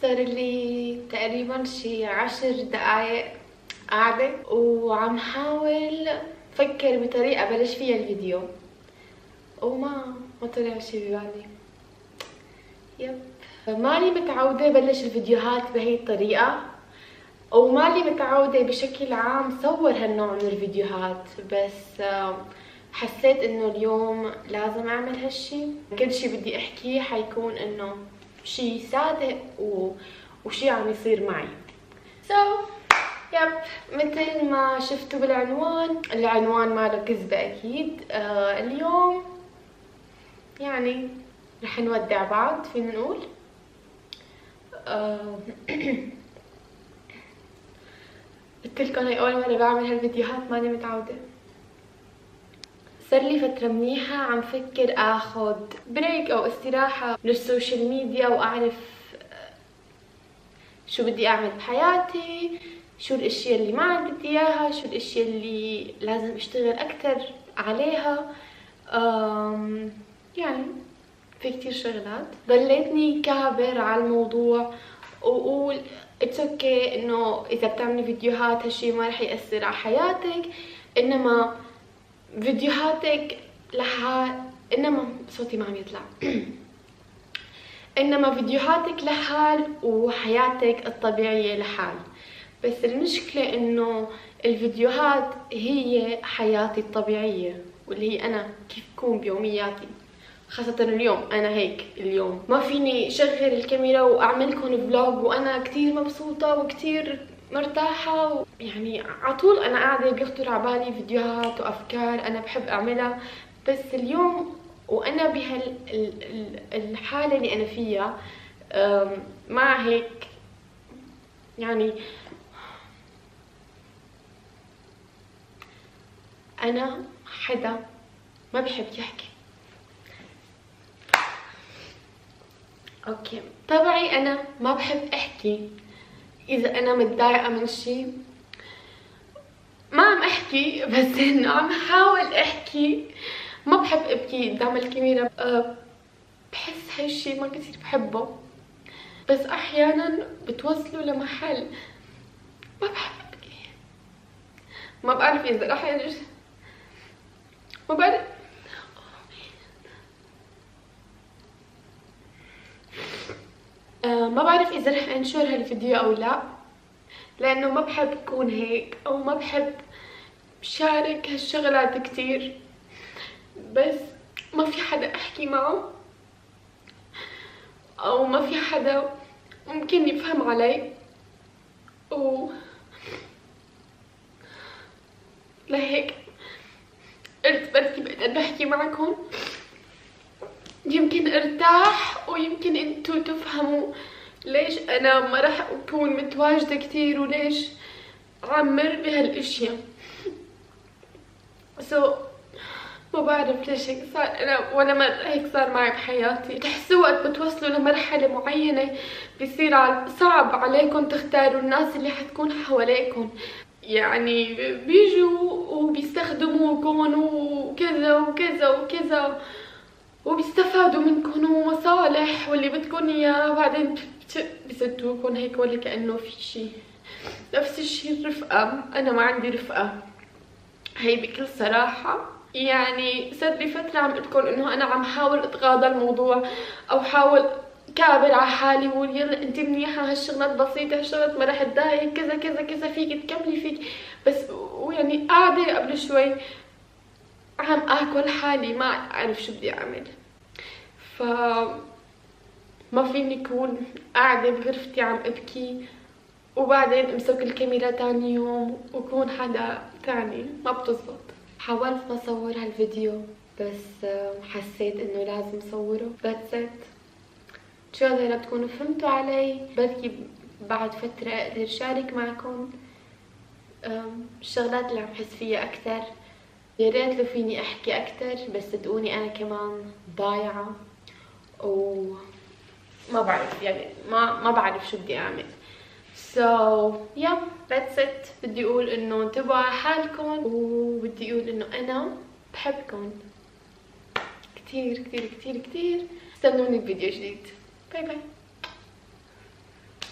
صار لي تقريبا شي 10 دقايق قاعدة وعم حاول فكر بطريقة بلش فيها الفيديو وما طلع شي ببالي. يب مالي متعودة بلش الفيديوهات بهي الطريقة ومالي متعودة بشكل عام صور هالنوع من الفيديوهات، بس حسيت انه اليوم لازم اعمل هالشي. كل شي بدي احكيه حيكون انه شي صادق وشي عم يصير معي. يب مثل ما شفتوا بالعنوان، العنوان ماله كذبة اكيد. اليوم يعني رح نودع بعض فينا نقول. قلتلكن هي اول مرة بعمل هالفيديوهات، ماني متعودة. صار لي فترة منيحة عم فكر اخد بريك او استراحة من السوشيال ميديا واعرف شو بدي اعمل بحياتي، شو الاشياء اللي ما عاد بدي اياها، شو الاشياء اللي لازم اشتغل اكتر عليها. يعني في كتير شغلات ضليتني كابر على الموضوع وقول اتس اوكي انه اذا بتعملي فيديوهات هالشي ما رح يأثر على حياتك، انما فيديوهاتك انما صوتي ما عم يطلع. انما فيديوهاتك لحال وحياتك الطبيعية لحال. بس المشكلة انه الفيديوهات هي حياتي الطبيعية واللي هي انا كيف بكون بيومياتي، خاصة اليوم انا هيك. اليوم ما فيني شغل الكاميرا واعملكم فلوج وانا كتير مبسوطة وكتير مرتاحة يعني عطول انا قاعدة بيخطر عبالي فيديوهات وافكار انا بحب اعملها. بس اليوم وانا بهالحالة اللي انا فيها مع هيك يعني انا حدا ما بحب يحكي. اوكي طبعي انا ما بحب احكي. اذا انا متضايقة من شي ما عم احكي، بس انه عم حاول احكي. ما بحب ابكي قدام الكاميرا، بحس هالشي ما كتير بحبه. بس احيانا بتوصلوا لمحل ما بحب ابكي. ما بعرف اذا راح ما بعرف. ما بعرف اذا رح انشر هالفيديو او لا، لانه ما بحب اكون هيك او ما بحب شارك هالشغلات كتير. بس ما في حدا احكي معه او ما في حدا ممكن يفهم علي لهيك قلت بركي بقدر احكي معكم، يمكن ارتاح ويمكن انتو تفهموا ليش انا ما راح اكون متواجدة كتير وليش عم مر بهالاشياء. ما بعرف ليش هيك صار. انا ولا مرة هيك صار معي بحياتي. تحسوا وقت بتوصلوا لمرحلة معينة بيصير صعب عليكم تختاروا الناس اللي حتكون حواليكم، يعني بيجوا وبيستخدموكم وكذا وكذا وكذا وبيستفادوا منكم ومصالح واللي بدكم اياه، بعدين بسدوكم هيك ولا كأنه في شي. نفس الشي الرفقة، انا ما عندي رفقة هي بكل صراحة. يعني صار لي فترة عم قلتلكم انه انا عم حاول اتغاضى الموضوع او حاول كابر على حالي وقول يلا انت منيحة، هالشغلات بسيطة، هالشغلات ما رح تضايق، كذا كذا كذا فيك تكملي فيك. بس ويعني قاعدة قبل شوي عم اكل حالي ما اعرف شو بدي اعمل. ما فيني اكون قاعدة بغرفتي عم ابكي وبعدين امسك الكاميرا تاني يوم وكون حدا تاني، ما بتزبط. حاولت ما اصور هالفيديو بس حسيت انه لازم صوره. That's it. ان شاء الله تكونوا فهمتوا علي، بركي بعد فترة اقدر شارك معكم الشغلات اللي عم حس فيها اكثر. يا ريت لو فيني احكي اكثر، بس صدقوني انا كمان ضايعة وما بعرف يعني ما بعرف شو بدي اعمل. yeah that's it. بدي اقول انه انتبهوا على حالكم وبدي اقول انه انا بحبكم كتير كتير كتير كتير. استنوني بفيديو جديد. باي باي.